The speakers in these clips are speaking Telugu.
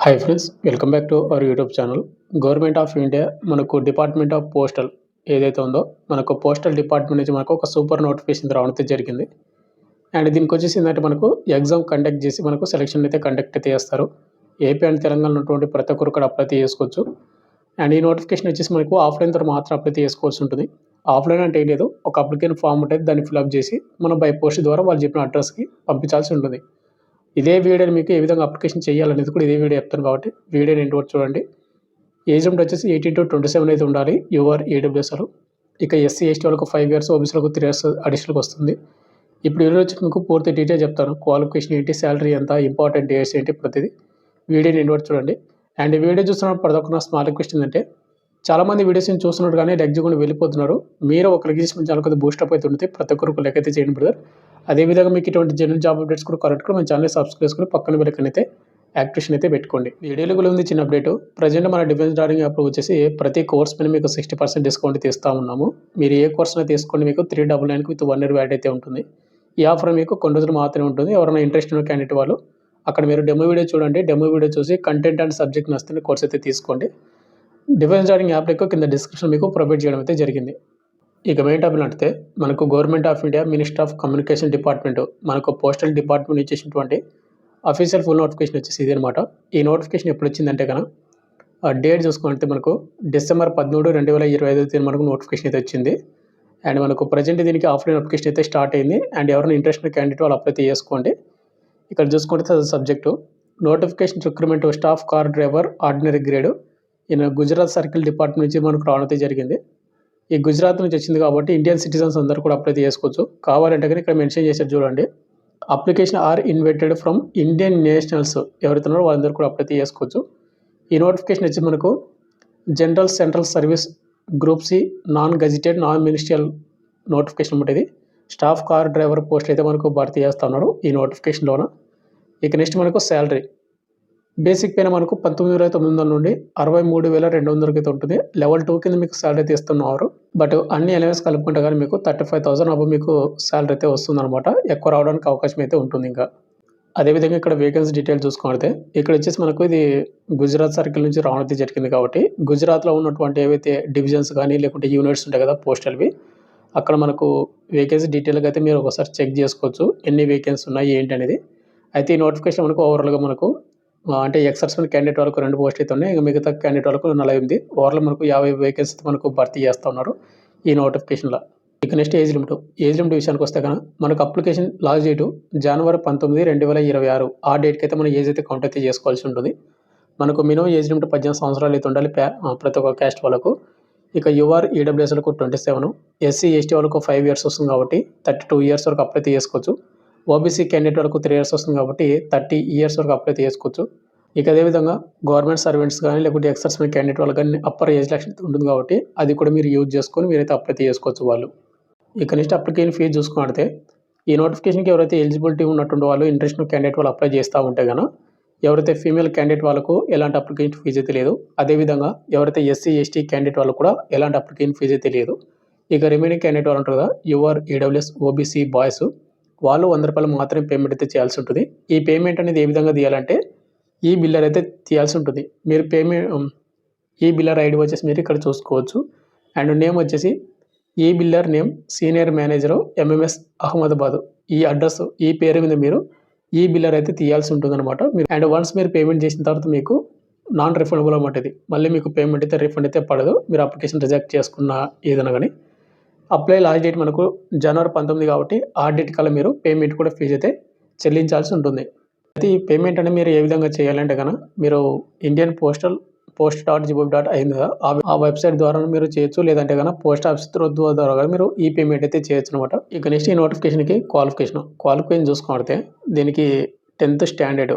Hi friends, welcome back to our YouTube channel. Government of India మనకు డిపార్ట్మెంట్ ఆఫ్ పోస్టల్ ఏదైతే ఉందో, మనకు పోస్టల్ డిపార్ట్మెంట్ నుంచి మనకు ఒక సూపర్ నోటిఫికేషన్ రావడం జరిగింది. అండ్ దీనికి వచ్చేసి ఏంటంటే మనకు ఎగ్జామ్ కండక్ట్ చేసి మనకు సెలక్షన్ అయితే కండక్ట్ అయితే చేస్తారు. ఏపీ అండ్ తెలంగాణలో ఉన్నటువంటి ప్రతి ఒక్కరు కూడా అప్లై అయితే చేసుకోవచ్చు. అండ్ ఈ నోటిఫికేషన్ వచ్చేసి మనకు ఆఫ్లైన్ ద్వారా మాత్రం అప్లై చేసుకోవాల్సి ఉంటుంది. ఆఫ్లైన్ అంటే ఏం లేదు, ఒక అప్లికేషన్ ఫామ్ ఉంటుంది, దాన్ని ఫిల్అప్ చేసి మనం బై పోస్ట్ ద్వారా వాళ్ళు చెప్పిన అడ్రస్కి పంపించాల్సి ఉంటుంది. ఇదే వీడియోని మీకు ఏ విధంగా అప్లికేషన్ చేయాలనేది కూడా ఇదే వీడియో చెప్తాను కాబట్టి వీడియోని ఎండ్ వరకు చూడండి. ఏజ్ లిమిట్ వచ్చేసి 18 to 27 అయితే ఉండాలి. యువర్ ఈడబ్ల్యూఎస్ఆర్. ఇక ఎస్సీ ఎస్టీ వాళ్ళకు 5 years, ఓబీసీలకు 3 years అడిషనల్గా వస్తుంది. ఇప్పుడు వీడియో వచ్చి మీకు పూర్తి డీటెయిల్ చెప్తాను. క్వాలిఫికేషన్ ఏంటి, శాలరీ ఎంత, ఇంపార్టెంట్ డేట్స్ ఏంటి, ప్రతిదీ వీడియోని ఎండ్ వరకు చూడండి. అండ్ వీడియో చూస్తున్నప్పుడు ప్రతి ఒక్క స్మాల్ రిక్వెస్ట్ ఏంటంటే, చాలామంది వీడియోస్ని చూస్తున్నారు కానీ లెగ్ చేయకుండా వెళ్ళిపోతున్నారు. మీరు ఒక లెగ్ చేసి చాలా కొద్దిగా బూస్టప్ అయితే ఉంటుంది. ప్రతి ఒక్కరికి లెగ్ అయితే చేయండి బ్రదర్. అదేవిధంగా మీకు ఇటువంటి జనరల్ జాబ్ అప్డేట్స్ కూడా కరెక్ట్గా మన ఛానల్ సబ్స్క్రైబ్ చేసుకుని పక్కన వెళ్ళకనైతే యాక్టివేషన్ అయితే పెట్టుకోండి. వీడియోలో కూడా ఉంది చిన్న అప్డేట్. ప్రజెంట్ మన డిఫెన్స్ డార్డింగ్ యాప్ వచ్చేసి ప్రతి కోర్స్ పైన మీకు 60% డిస్కౌంట్ తీస్తూ ఉన్నాము. మీరు ఏ కోర్స్ అయినా తీసుకోండి, మీకు 399 విత్ 1 year వ్యాట్ అయితే ఉంటుంది. ఈ ఆఫర్ మీకు కొన్ని రోజులు మాత్రమే ఉంటుంది. ఎవరైనా ఇంట్రెస్ట్ ఉన్న క్యాండిడేట్ వాళ్ళు అక్కడ మీరు డెమో వీడియో చూడండి. డెమో వీడియో చూసి కంటెంట్ అండ్ సబ్జెక్ట్ నచ్చితే కోర్స్ అయితే తీసుకోండి. డిఫెన్స్ డార్డింగ్ యాప్ యొక్క కింద డిస్క్రిప్షన్ మీకు ప్రొవైడ్ చేయడం అయితే జరిగింది. ఇక మెయిన్ టాపిక్ అంటే మనకు government of India minister of communication department మనకు పోస్టల్ డిపార్ట్మెంట్ ఇచ్చేసినటువంటి అఫీషియల్ ఫుల్ నోటిఫికేషన్ వచ్చేసి ఇది అనమాట. ఈ నోటిఫికేషన్ ఎప్పుడు వచ్చిందంటే కనుక డేట్ చూసుకుంటే మనకు December 13, 2025 మనకు నోటిఫికేషన్ అయితే వచ్చింది. అండ్ మనకు ప్రజెంట్ దీనికి ఆఫ్లైన్ అప్లికేషన్ అయితే స్టార్ట్ అయింది. అండ్ ఎవరైనా ఇంట్రెస్ట్ క్యాండిడేట్ వాళ్ళు అప్లై చేసుకోండి. ఇక్కడ చూసుకుంటే subject notification recruitment staff car driver ordinary grade ఈయన గుజరాత్ సర్కిల్ డిపార్ట్మెంట్ నుంచి మనకు రావడం అయితే జరిగింది. ఈ గుజరాత్ నుంచి వచ్చింది కాబట్టి ఇండియన్ సిటిజన్స్ అందరూ కూడా అప్లై చేసుకోవచ్చు. కావాలంటే కానీ ఇక్కడ మెన్షన్ చేశారు చూడండి, application are invited from Indian nationals ఎవరైతే ఉన్నారో వాళ్ళందరూ కూడా అప్లై చేసుకోవచ్చు. ఈ నోటిఫికేషన్ వచ్చి మనకు general central service group C non gazetted non ministerial notification ఉంటుంది. స్టాఫ్ కార్ డ్రైవర్ పోస్ట్ అయితే మనకు భర్తీ చేస్తూ ఉన్నారు ఈ నోటిఫికేషన్లోన. ఇక నెక్స్ట్ మనకు శాలరీ బేసిక్ పైన మనకు 19,900 నుండి 63,200 అయితే ఉంటుంది. లెవెల్ 2 కింద మీకు శాలరీ అయితే ఇస్తున్నారు. బట్ అన్ని అలవెన్స్ కలుపుకుంటే కానీ మీకు 35,000 అప్పుడు మీకు శాలరీ అయితే వస్తుందన్నమాట. ఎక్కువ రావడానికి అవకాశం అయితే ఉంటుంది. ఇంకా అదేవిధంగా ఇక్కడ వేకెన్సీ డీటెయిల్ చూసుకుంటే ఇక్కడ వచ్చేసి మనకు ఇది గుజరాత్ సర్కిల్ నుంచి రావడం అయితే జరిగింది. కాబట్టి గుజరాత్లో ఉన్నటువంటి ఏవైతే డివిజన్స్ కానీ లేకుంటే యూనిట్స్ ఉంటాయి కదా పోస్టల్వి, అక్కడ మనకు వేకెన్సీ డీటెయిల్గా అయితే మీరు ఒకసారి చెక్ చేసుకోవచ్చు ఎన్ని వేకెన్సీ ఉన్నాయి ఏంటి అనేది. అయితే ఈ నోటిఫికేషన్ మనకు ఓవరాల్గా మనకు అంటే ఎక్సర్సైజ్ క్యాండిడేట్ వాళ్ళకు 2 పోస్ట్ అయితే ఉన్నాయి. ఇంకా మిగతా క్యాండిడేట్ వాళ్ళకు 48. ఓవర్లో మనకు 50 వేకెన్సీ మనకు భర్తీ చేస్తూ ఉన్నారు ఈ నోటిఫికేషన్లో. ఇక నెక్స్ట్ ఏజ్ లిమిట్ విషయానికి వస్తే కనుక మనకు అప్లికేషన్ లాస్ట్ డేటు January 19, 2026 ఆ డేట్కి అయితే మనం ఏజ్ అయితే కౌంట్ అయితే చేసుకోవాల్సి ఉంటుంది. మనకు మినిమం ఏజ్ లిమిట్ 18 సంవత్సరాలు అయితే ఉండాలి ప్రతి ఒక్క క్యాస్ట్ వాళ్ళకు. ఇక యువర్ ఈడబ్ల్యూఎస్లకు 27, ఎస్సీ ఎస్టీ వాళ్ళకు 5 years వస్తుంది కాబట్టి 32 years వరకు అప్లై చేసుకోవచ్చు. ఓబీసీ క్యాండిడేట్ వరకు 3 years వస్తుంది కాబట్టి 30 years వరకు అప్లై చేసుకోవచ్చు. ఇక అదేవిధంగా గవర్నమెంట్ సర్వెంట్స్ కానీ లేకుంటే ఎక్సర్సైజ్ క్యాండిడేట్ వాళ్ళు కానీ అప్పర్ ఏజ్ రిలాక్షన్ ఉంటుంది కాబట్టి అది కూడా మీరు యూజ్ చేసుకొని మీరైతే అప్లై చేసుకోవచ్చు వాళ్ళు. ఇక నెక్స్ట్ అప్లికేషన్ ఫీజు చూసుకుంటే ఈ నోటిఫికేషన్కి ఎవరైతే ఎలిజిబిలిటీ ఉన్నటువంటి వాళ్ళు ఇంట్రెస్ట్ క్యాండిడేట్ వాళ్ళు అప్లై చేస్తూ ఉంటే కనుక ఎవరైతే ఫీమేల్ క్యాండిడేట్ వాళ్ళకు ఎలాంటి అప్లికేషన్ ఫీజు అయితే లేదు. అదేవిధంగా ఎవరైతే ఎస్సీ ఎస్టీ క్యాండిడేట్ వాళ్ళు కూడా ఎలాంటి అప్లికేషన్ ఫీజు అయితే లేదు. ఇక రిమైనింగ్ క్యాండిడేట్ వాళ్ళు ఉంటారు కదా, యువర్ ఈడబ్ల్యూఎస్ ఓబీసీ బాయ్స్ వాళ్ళు ₹100 మాత్రమే పేమెంట్ అయితే చేయాల్సి ఉంటుంది. ఈ పేమెంట్ అనేది ఏ విధంగా తీయాలంటే ఈ బిల్లర్ అయితే తీయాల్సి ఉంటుంది. మీరు ఈ బిల్లర్ ఐడి వచ్చేసి మీరు ఇక్కడ చూసుకోవచ్చు. అండ్ నేమ్ వచ్చేసి ఈ biller name senior manager MMS Ahmedabad. ఈ అడ్రస్ ఈ పేరు మీద మీరు ఈ బిల్లర్ అయితే తీయాల్సి ఉంటుంది అనమాట. అండ్ వన్స్ మీరు పేమెంట్ చేసిన తర్వాత మీకు నాన్ రిఫండబుల్ అమౌంట్ ఇది. మళ్ళీ మీకు పేమెంట్ అయితే రిఫండ్ అయితే పడదు మీరు అప్లికేషన్ రిజెక్ట్ చేసుకున్న ఏదైనా కానీ. అప్లై లాస్ట్ డేట్ మనకు January 19 కాబట్టి ఆ డేట్ కల్లా మీరు పేమెంట్ కూడా ఫీజు అయితే చెల్లించాల్సి ఉంటుంది. అయితే ఈ పేమెంట్ అనేది మీరు ఏ విధంగా చేయాలంటే కనుక మీరు ఇండియన్ post.gov.in ఆ వెబ్సైట్ ద్వారా మీరు చేయొచ్చు. లేదంటే కనుక పోస్ట్ ఆఫీస్ ద్వారా మీరు ఈ పేమెంట్ అయితే చేయొచ్చు అనమాట. ఇక నెక్స్ట్ ఈ నోటిఫికేషన్కి క్వాలిఫికేషన్ చూసుకుంటే దీనికి 10th స్టాండర్డ్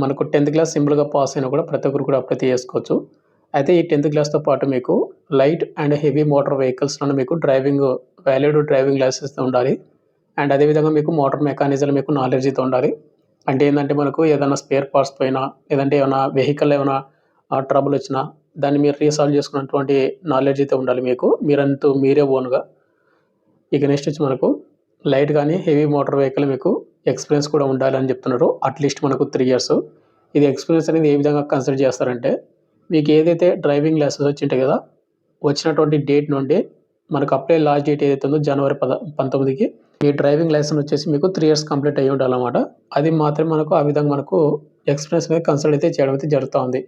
మనకు 10th క్లాస్ సింపుల్గా పాస్ అయినా కూడా ప్రతి ఒక్కరు కూడా అప్లై చేసుకోవచ్చు. అయితే ఈ 10th క్లాస్తో పాటు మీకు లైట్ అండ్ హెవీ మోటార్ వెహికల్స్లో మీకు వ్యాలిడ్ డ్రైవింగ్ లైసెన్స్ ఉండాలి. అండ్ అదేవిధంగా మీకు మోటార్ మెకానిజంలో మీకు నాలెడ్జ్ అయితే ఉండాలి. అంటే ఏంటంటే మనకు ఏదైనా స్పేర్ పార్ట్స్ పోయినా లేదంటే ఏమైనా వెహికల్ ఏమైనా ట్రబుల్ వచ్చినా దాన్ని మీరు రీసాల్వ్ చేసుకున్నటువంటి నాలెడ్జ్ అయితే ఉండాలి మీకు, మీరే ఓన్గా. ఇక నెక్స్ట్ వచ్చి మనకు లైట్ కానీ హెవీ మోటార్ వెహికల్ మీకు ఎక్స్పీరియన్స్ కూడా ఉండాలని చెప్తున్నారు. అట్లీస్ట్ మనకు 3 years. ఇది ఎక్స్‌పీరియన్స్ అనేది ఏ విధంగా కన్సిడర్ చేస్తారంటే, మీకు ఏదైతే డ్రైవింగ్ లైసెన్స్ వచ్చింటాయి కదా! వచ్చినటువంటి డేట్ నుండి మనకు అప్లై లాస్ట్ డేట్ ఏదైతే ఉందో జనవరి 19కి మీ డ్రైవింగ్ లైసెన్స్ వచ్చేసి మీకు 3 ఇయర్స్ కంప్లీట్ అయ్యి ఉండాలన్నమాట. అది మాత్రమే మనకు ఆ విధంగా మనకు ఎక్స్‌పీరియన్స్ అనేది కన్సిడర్ అయితే చేయడం అయితే జరుగుతా ఉంది.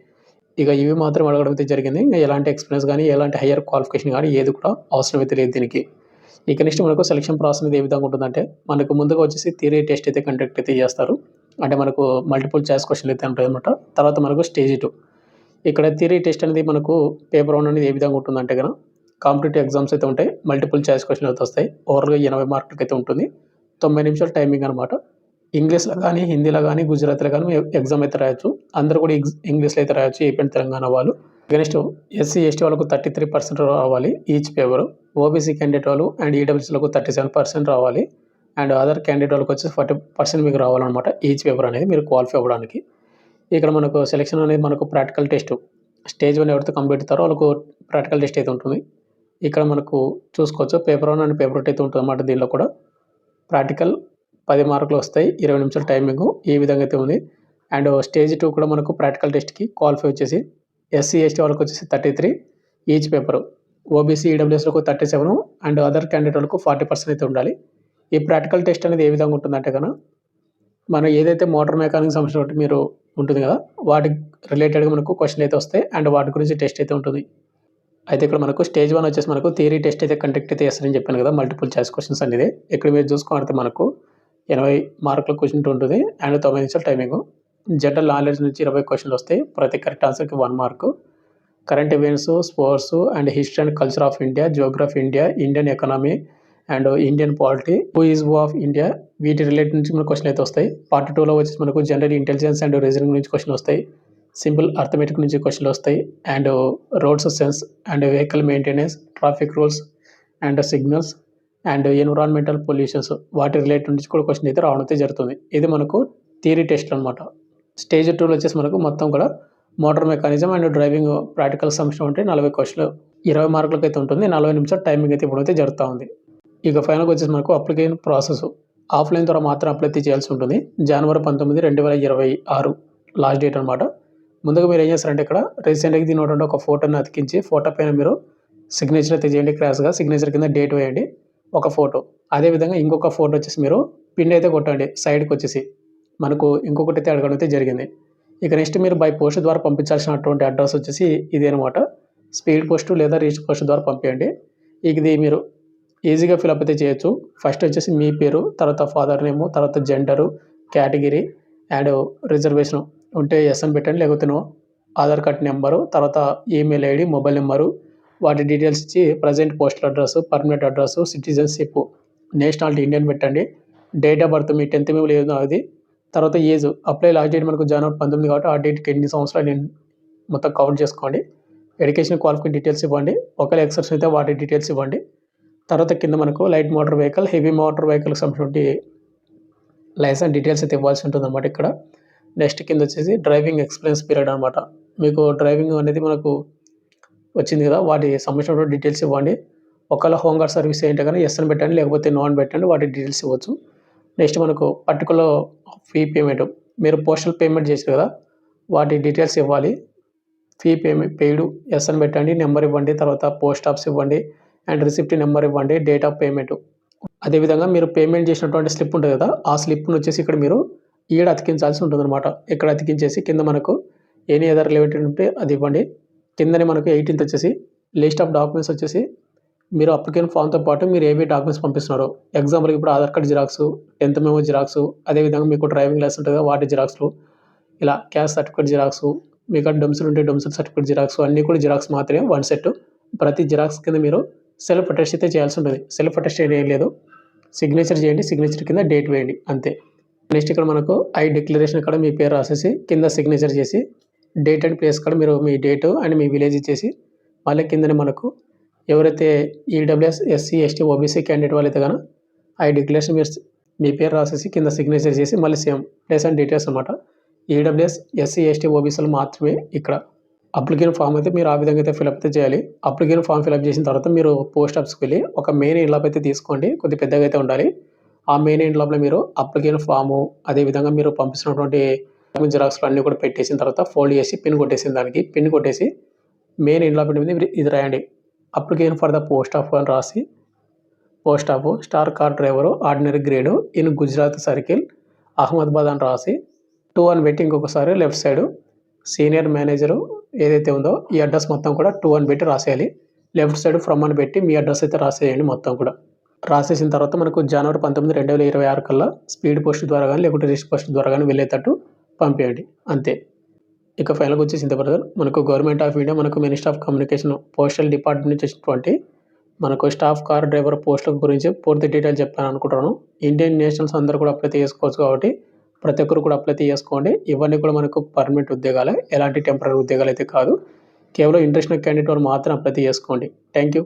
ఇక ఇవి మాత్రం అడగడం అయితే జరిగింది. ఇంక ఎలాంటి ఎక్స్‌పీరియన్స్ గాని, ఎలాంటి హైయర్ క్వాలిఫికేషన్ గాని ఏది కూడా అవసరం అయితే లేదు దీనికి. ఇక నెక్స్ట్ మనకు సెలక్షన్ ప్రాసెస్ అనేది ఏ విధంగా ఉంటుందంటే, మనకు ముందుగా వచ్చేసి థియరీ టెస్ట్ అయితే కండక్ట్ అయితే చేస్తారు. అంటే మనకు మల్టిపుల్ చాయిస్ క్వెషన్‌లు అయితే ఉంటాయన్నమాట. తర్వాత మనకు స్టేజ్ 2. ఇక్కడ థియరీ టెస్ట్ అనేది మనకు పేపర్ 1 అనేది ఏ విధంగా ఉంటుందంటే కాంపిటీటివ్ ఎగ్జామ్స్ అయితే ఉంటాయి. మల్టిపుల్ చాయిస్ క్వెషన్‌లు అయితే వస్తాయి. ఓవరాల్‌గా 80 మార్కులకైతే ఉంటుంది. 90 నిమిషాలు టైమింగ్ అనమాట. ఇంగ్లీష్‌లో గానీ, హిందీలో గానీ, గుజరాతీలో గానీ ఎగ్జామ్ అయితే రాయొచ్చు. అందరూ కూడా ఇంగ్లీష్‌లో అయితే రాయొచ్చు ఏపీ అండ్ తెలంగాణ వాళ్ళు. నెక్స్ట్ ఎస్సీ, ఎస్టీ వాళ్ళకు 33% రావాలి ఈచ్ పేపరు. ఓబీసీ క్యాండిడేట్ వాళ్ళు అండ్ ఈడబ్ల్యూఎస్‌లకు 37% రావాలి. అండ్ అదర్ క్యాండిడేట్ వాళ్ళకి వచ్చేసి 40% మీకు రావాలన్నమాట ఈచ్ పేపర్ అనేది మీరు క్వాలిఫై అవ్వడానికి. ఇక్కడ మనకు సెలక్షన్ అనేది మనకు ప్రాక్టికల్ టెస్ట్. స్టేజ్ 1 ఎవరైతే కంప్లీట్ అవుతారో వాళ్ళకు ప్రాక్టికల్ టెస్ట్ అయితే ఉంటుంది. ఇక్కడ మనకు చూసుకోవచ్చు పేపర్ 1 అండ్ పేపర్ 2 అయితే ఉంటుందన్నమాట దీనిలో కూడా. ప్రాక్టికల్ 10 మార్కులు వస్తాయి. 20 నిమిషాల టైమింగు ఈ విధంగా అయితే ఉంది. అండ్ స్టేజ్ 2 కూడా మనకు ప్రాక్టికల్ టెస్ట్‌కి క్వాలిఫై వచ్చేసి ఎస్సీ, ఎస్టీ వాళ్ళకి వచ్చేసి 33 ఈచ్ పేపరు. ఓబీసీ, ఈడబ్ల్యూఎస్‌లకు 37 అండ్ అదర్ క్యాండిడేట్ వాళ్ళకు 40% అయితే ఉండాలి. ఈ ప్రాక్టికల్ టెస్ట్ అనేది ఏ విధంగా ఉంటుందంటే మనం ఏదైతే మోటార్ మెకానిక్ సంబంధించినటువంటి మీరు ఉంటుంది కదా! వాటికి రిలేటెడ్‌గా మనకు క్వెషన్‌లు అయితే వస్తాయి. అండ్ వాటి గురించి టెస్ట్ అయితే ఉంటుంది. అయితే ఇక్కడ మనకు స్టేజ్ 1 వచ్చేసి మనకు థియరీ టెస్ట్ అయితే కండక్ట్ అయితే చేస్తారని చెప్పాను కదా! మల్టిపుల్ చాయిస్ క్వెషన్స్ అనేది. ఇక్కడ మీరు చూసుకున్నట్లయితే మనకు 80 మార్కుల క్వెషన్ ఉంటుంది. అండ్ 90 నిమిషాల టైమింగు. జనరల్ నాలెడ్జ్ నుంచి 20 క్వెషన్‌లు వస్తాయి. ప్రతి కరెక్ట్ ఆన్సర్‌కి 1 mark. Current events, sports and history and culture of India, geography India, Indian economy and Indian polity, who is of India వీటి రిలేటెడ్ నుంచి మనకు క్వెషన్‌లు అయితే వస్తాయి. పార్ట్ 2లో వచ్చేసి మనకు జనరల్ ఇంటెలిజెన్స్ అండ్ రీజనింగ్ నుంచి క్వెషన్‌లు వస్తాయి. సింపుల్ అర్థమెటిక్ నుంచి క్వెషన్‌లు వస్తాయి. And roads sense and vehicle maintenance, traffic rules and signals and environmental pollutions వాటి రిలేటెడ్ నుంచి కూడా క్వెషన్ అయితే రావడం అయితే జరుగుతుంది. ఇది మనకు థియరీ టెస్ట్ అనమాట. స్టేజ్ 2లో వచ్చేసి మనకు మొత్తం కూడా motor mechanism and driving practical సంబంధించి ఉంటే 40 క్వెషన్‌లు 20 మార్కులకైతే ఉంటుంది. 40 నిమిషాలు టైమింగ్ అయితే ఇప్పుడైతే జరుగుతా ఉంది. ఇక ఫైనల్‌గా వచ్చేసి మనకు అప్లికేషన్ ప్రాసెస్ ఆఫ్‌లైన్ ద్వారా మాత్రం అప్లై అయితే చేయాల్సి ఉంటుంది. జనవరి 19, 2026 లాస్ట్ డేట్ అనమాట. ముందుగా మీరు ఏం చేస్తారంటే ఇక్కడ రీసెంట్‌గా ఉన్నటువంటి ఒక ఫోటోని అతికించి ఫోటో పైన మీరు సిగ్నేచర్ అయితే చేయండి క్రాస్‌గా. సిగ్నేచర్ కింద డేట్ వేయండి ఒక ఫోటో. అదేవిధంగా ఇంకొక ఫోటో వచ్చేసి మీరు పిన్ అయితే కొట్టండి సైడ్‌కి వచ్చేసి. మనకు ఇంకొకటి అయితే అడగడం అయితే జరిగింది. ఇక నెక్స్ట్ మీరు బై పోస్ట్ ద్వారా పంపించాల్సినటువంటి అడ్రస్ వచ్చేసి ఇదే అనమాట. స్పీడ్ పోస్ట్ లేదా రిజిస్టర్ పోస్ట్ ద్వారా పంపియండి. ఇది మీరు ఈజీగా ఫిలప్ అయితే చేయొచ్చు. ఫస్ట్ వచ్చేసి మీ పేరు, తర్వాత ఫాదర్ నేము, తర్వాత జెండరు, కేటగిరీ అండ్ రిజర్వేషన్ ఉంటే ఎస్ అని పెట్టండి. లేకపోతే నో. ఆధార్ కార్డ్ నెంబరు, తర్వాత ఈమెయిల్ ఐడి, మొబైల్ నెంబరు వాటి డీటెయిల్స్ ఇచ్చి present postal address, permanent address, citizenship, nationality Indian పెట్టండి. డేట్ ఆఫ్ బర్త్ మీ 10th మేము లేదు అది. తర్వాత ఏజ్ అప్లై లాస్ట్ డేట్ మనకు జనవరి 19 కాబట్టి ఆ డేట్‌కి ఎన్ని సంవత్సరాలు మొత్తం కౌంట్ చేసుకోండి. ఎడ్యుకేషన్ క్వాలిఫికేషన్ డీటెయిల్స్ ఇవ్వండి. ఒకవేళ ఎక్సెప్షన్ అయితే వాటి డీటెయిల్స్ ఇవ్వండి. తర్వాత కింద మనకు light motor vehicle, heavy motor వెహికల్‌కి సంబంధించినటువంటి లైసెన్స్ డీటెయిల్స్ అయితే ఇవ్వాల్సి ఉంటుందన్నమాట ఇక్కడ. నెక్స్ట్ కింద వచ్చేసి డ్రైవింగ్ ఎక్స్‌పీరియన్స్ పీరియడ్ అనమాట. మీకు డ్రైవింగ్ అనేది మనకు వచ్చింది కదా! వాటి సంబంధించినటువంటి డీటెయిల్స్ ఇవ్వండి. ఒకవేళ హోమ్ గార్డ్ సర్వీస్ ఏంటే గాని యెస్ అని పెట్టండి. లేకపోతే నో అని పెట్టండి. వాటి డీటెయిల్స్ ఇవ్వచ్చు. నెక్స్ట్ మనకు పర్టిక్యులర్ ఫీ పేమెంట్ మీరు పోస్టల్ పేమెంట్ చేసారు కదా! వాటి డీటెయిల్స్ ఇవ్వాలి. ఫీ పెయిడ్ యెస్ అని పెట్టండి. నెంబర్ ఇవ్వండి. తర్వాత పోస్ట్ ఆఫీస్ ఇవ్వండి. అండ్ రిసిప్ట్ నెంబర్ ఇవ్వండి. Date of payment. అదేవిధంగా మీరు పేమెంట్ చేసినటువంటి స్లిప్ ఉంటుంది కదా! ఆ స్లిప్‌ని వచ్చేసి ఇక్కడ మీరు ఈడ అతికించాల్సి ఉంటుందన్నమాట. ఇక్కడ అతికించేసి కింద మనకు ఎనీ అదర్ రిలేటెడ్ ఉంటే అది ఇవ్వండి. కిందనే మనకు 18th వచ్చేసి లిస్ట్ ఆఫ్ డాక్యుమెంట్స్ వచ్చేసి మీరు అప్లికేషన్ ఫామ్‌తో పాటు మీరు ఏవి డాక్యుమెంట్స్ పంపిస్తున్నారో ఎగ్జాంపుల్‌కి ఇప్పుడు Aadhaar card xerox, 10th memo xerox, అదేవిధంగా మీకు డ్రైవింగ్ లైసెన్స్ ఉంటుంది కదా! వాటి జిరాక్స్‌లు, ఇలా క్యాస్ట్ సర్టిఫికేట్ జిరాక్సు, మీకు డొమిసైల్ ఉంటే డొమిసైల్ సర్టిఫికేట్ జిరాక్సు అన్నీ కూడా జిరాక్స్ మాత్రమే 1 సెట్. ప్రతి జిరాక్స్ కింద మీరు సెల్ఫ్ అటెస్ట్ అయితే చేయాల్సి ఉంటుంది. సెల్ఫ్ అటెస్ట్ ఏం లేదు. సిగ్నేచర్ చేయండి. సిగ్నేచర్ కింద డేట్ వేయండి అంతే. నెక్స్ట్ ఇక్కడ మనకు ఐ డిక్లరేషన్ కాడ మీ పేరు రాసేసి కింద సిగ్నేచర్ చేసి డేట్ అండ్ ప్లేస్ కాడ మీరు మీ డేటు అండ్ మీ విలేజ్ ఇచ్చేసి మళ్ళీ కిందనే మనకు ఎవరైతే EWS, SC, ST, OBC candidate వాళ్ళైతే గాన ఐ డిక్లరేషన్ మీరు మీ పేరు రాసేసి కింద సిగ్నేచర్ చేసి మళ్ళీ సేమ్ ప్లేస్ అండ్ డీటెయిల్స్ అనమాట. ఈడబ్ల్యూఎస్, ఎస్సీ, ఎస్టీ, ఓబీసీలు మాత్రమే ఇక్కడ అప్లికేషన్ ఫామ్ అయితే మీరు ఆ విధంగా అయితే ఫిలప్ అయితే చేయాలి. అప్లికేషన్ ఫామ్ ఫిలప్ చేసిన తర్వాత మీరు పోస్ట్ ఆఫీస్‌కి వెళ్ళి ఒక మెయిన్ ఎన్వలప్ అయితే తీసుకోండి. కొద్దిగా పెద్దగా అయితే ఉండాలి. ఆ మెయిన్ ఎన్వలప్‌లో మీరు అప్లికేషన్ ఫాము, అదేవిధంగా మీరు పంపిస్తున్నటువంటి జిరాక్స్లు అన్నీ కూడా పెట్టేసిన తర్వాత ఫోల్డ్ చేసి పిన్ కొట్టేసిన దానికి పిన్ కొట్టేసి మెయిన్ ఇండ్లాపెంట్ మీద ఇది రాయండి. Application for the post of అని రాసి post of star car driver ordinary grade in Gujarat circle Ahmedabad అని రాసి 2 అని పెట్టి ఇంకొకసారి లెఫ్ట్ సైడు సీనియర్ మేనేజరు ఏదైతే ఉందో ఈ అడ్రస్ మొత్తం కూడా 2 అని పెట్టి రాసేయాలి. లెఫ్ట్ సైడ్ ఫ్రమ్ అని పెట్టి మీ అడ్రస్ అయితే రాసేయండి మొత్తం కూడా. రాసేసిన తర్వాత మనకు జనవరి 19, 2026 కల్లా స్పీడ్ పోస్ట్ ద్వారా కానీ లేకుంటే రిజిస్టర్ పోస్ట్ ద్వారా కానీ వెళ్ళేటట్టు పంపించండి అంతే. ఇక ఫైనల్గా వచ్చేసి ఇంత బ్రదర్, మనకు గవర్నమెంట్ ఆఫ్ ఇండియా మనకు minister of communication postal department నుంచి వచ్చినటువంటి మనకు స్టాఫ్ కార్ డ్రైవర్ పోస్టుల గురించి పూర్తి డీటెయిల్ చెప్పాను అనుకుంటున్నాను. ఇండియన్ నేషనల్స్ అందరూ కూడా అప్లై చేసుకోవచ్చు కాబట్టి ప్రతి ఒక్కరు కూడా అప్లై చేసుకోండి. ఇవన్నీ కూడా మనకు పర్మనెంట్ ఉద్యోగాలే, ఎలాంటి టెంపరరీ ఉద్యోగాలు అయితే కాదు. కేవలం ఇంట్రెస్ట్ ఉన్న క్యాండిడేట్ వాళ్ళు మాత్రం అప్లై చేసుకోండి. Thank you.